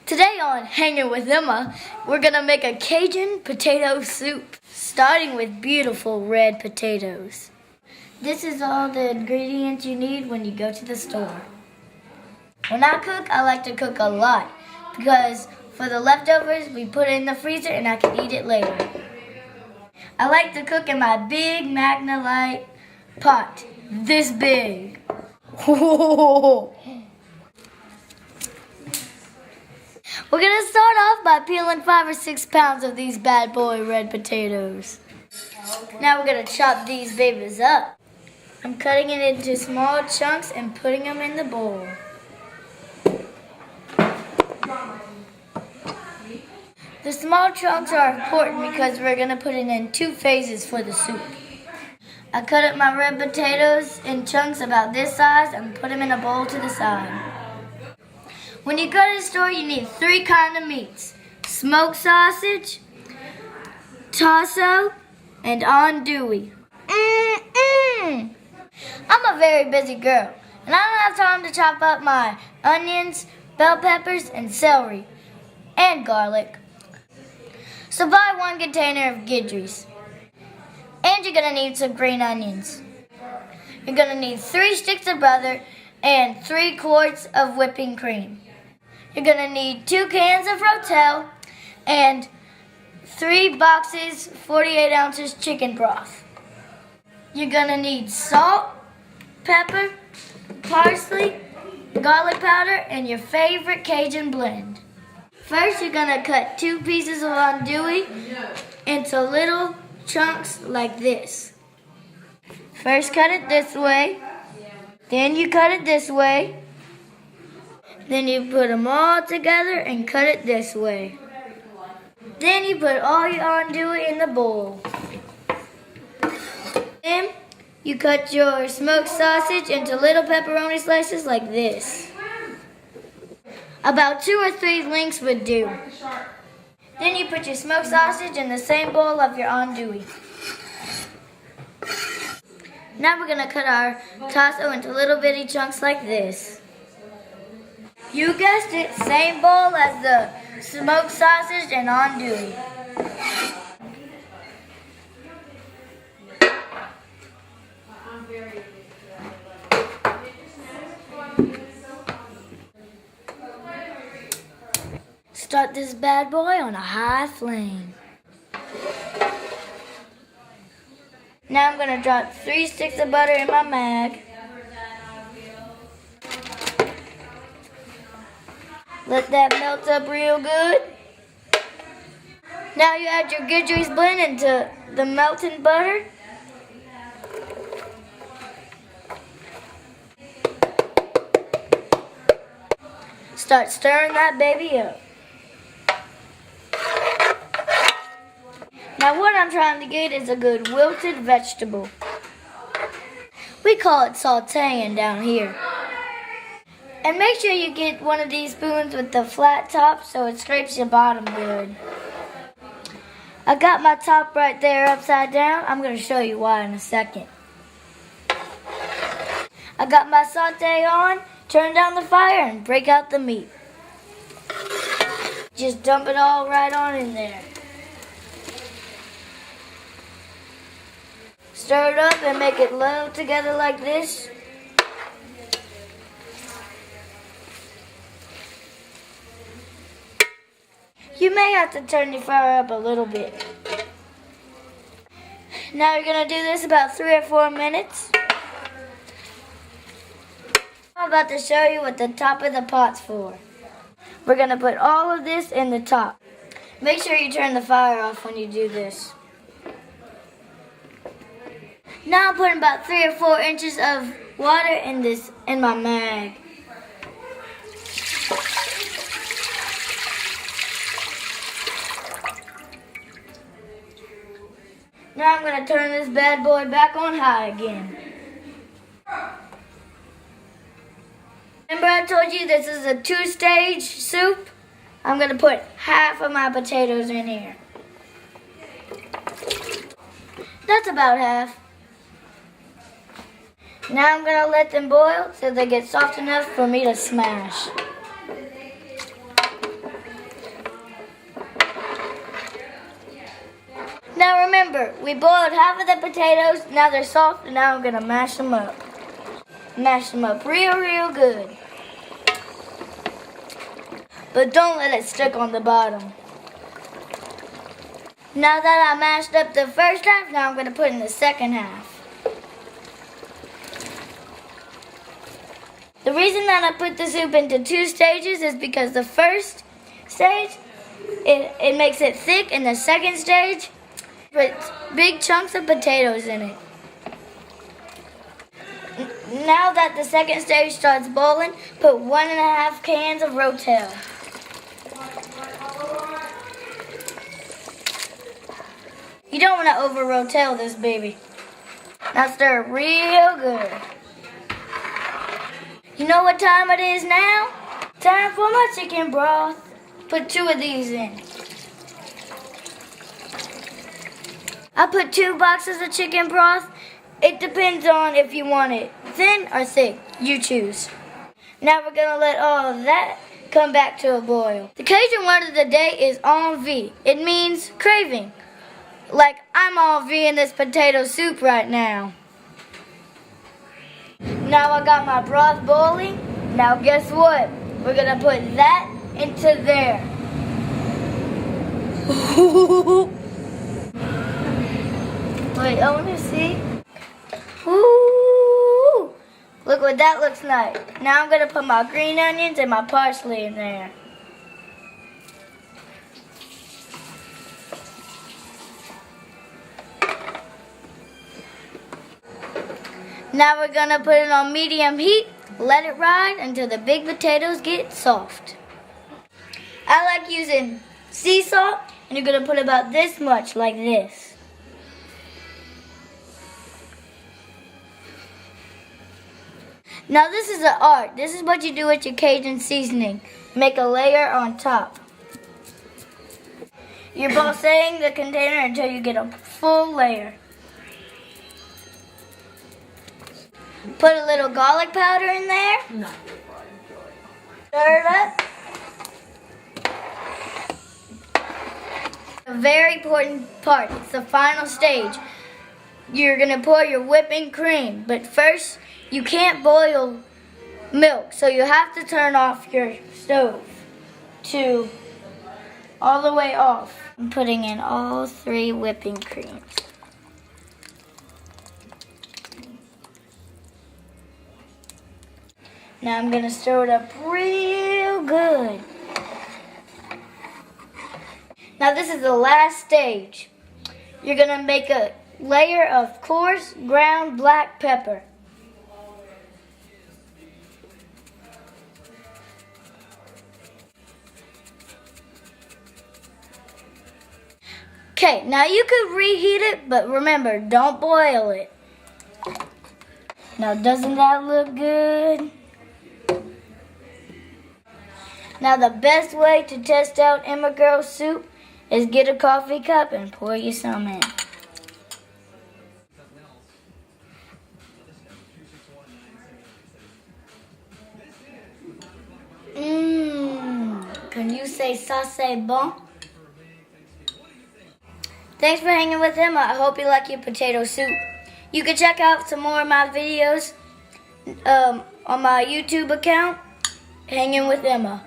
Today on Hanging with Emma, we're going to make a Cajun potato soup, starting with beautiful red potatoes. This is all the ingredients you need when you go to the store. When I cook, I like to cook a lot because for the leftovers, we put it in the freezer and I can eat it later. I like to cook in my big Magnalite pot, this big. We're going to start off by peeling 5 or 6 pounds of these bad boy red potatoes. Now we're going to chop these babies up. I'm cutting it into small chunks and putting them in the bowl. The small chunks are important because we're going to put it in 2 phases for the soup. I cut up my red potatoes in chunks about this size and put them in a bowl to the side. When you go to the store, you need 3 kinds of meats: smoked sausage, tasso, and andouille. I'm a very busy girl, and I don't have time to chop up my onions, bell peppers, and celery, and garlic. So buy 1 container of Gidries. And you're going to need some green onions. You're going to need 3 sticks of butter and 3 quarts of whipping cream. You're going to need 2 cans of Rotel and 3 boxes, 48 ounces chicken broth. You're going to need salt, pepper, parsley, garlic powder, and your favorite Cajun blend. First, you're going to cut 2 pieces of andouille into little chunks like this. First, cut it this way. Then you cut it this way. Then you put them all together and cut it this way. Then you put all your andouille in the bowl. Then you cut your smoked sausage into little pepperoni slices like this. About 2 or 3 links would do. Then you put your smoked sausage in the same bowl of your andouille. Now we're going to cut our tasso into little bitty chunks like this. You guessed it, same bowl as the smoked sausage and andouille. Start this bad boy on a high flame. Now I'm going to drop 3 sticks of butter in my mag. Let that melt up real good. Now you add your Gidries blend into the melted butter. Start stirring that baby up. Now what I'm trying to get is a good wilted vegetable. We call it sauteing down here. And make sure you get one of these spoons with the flat top so it scrapes your bottom good. I got my top right there upside down. I'm going to show you why in a second. I got my saute on, turn down the fire, and break out the meat. Just dump it all right on in there. Stir it up and make it level together like this. You may have to turn your fire up a little bit. Now you're going to do this about 3 or 4 minutes. I'm about to show you what the top of the pot's for. We're going to put all of this in the top. Make sure you turn the fire off when you do this. Now I'm putting about 3 or 4 inches of water in my mag. Now I'm going to turn this bad boy back on high again. Remember I told you this is a 2-stage soup? I'm going to put half of my potatoes in here. That's about half. Now I'm going to let them boil so they get soft enough for me to smash. Now remember, we boiled half of the potatoes. Now they're soft, and now I'm going to mash them up. Mash them up real good. But don't let it stick on the bottom. Now that I mashed up the first half, now I'm going to put in the second half. The reason that I put the soup into 2 stages is because the first stage, it makes it thick, and the second stage, puts big chunks of potatoes in it. Now that the second stage starts boiling, put 1.5 cans of Rotel. You don't want to over-Rotel this baby. Now stir real good. You know what time it is now? Time for my chicken broth. Put 2 of these in. I put 2 boxes of chicken broth. It depends on if you want it thin or thick. You choose. Now we're going to let all of that come back to a boil. The Cajun word of the day is envie. It means craving. Like I'm envying this potato soup right now. Now I got my broth boiling. Now guess what? We're going to put that into there. Wait, I want to see. Ooh, look what that looks like. Now I'm going to put my green onions and my parsley in there. Now we're going to put it on medium heat. Let it ride until the big potatoes get soft. I like using sea salt, and you're going to put about this much, like this. Now this is an art. This is what you do with your Cajun seasoning. Make a layer on top. You're sauteing the container until you get a full layer. Put a little garlic powder in there. Stir it up. A very important part. It's the final stage. You're going to pour your whipping cream. But first, you can't boil milk. So you have to turn off your stove to all the way off. I'm putting in all 3 whipping creams. Now I'm going to stir it up real good. Now this is the last stage. You're going to make a layer of coarse ground black pepper. Okay, now you could reheat it, but remember, don't boil it. Now doesn't that look good? Now the best way to test out Emma Girl soup is get a coffee cup and pour you some in. Can you say ça c'est bon? Thanks for hanging with Emma. I hope you like your potato soup. You can check out some more of my videos on my YouTube account, Hanging with Emma.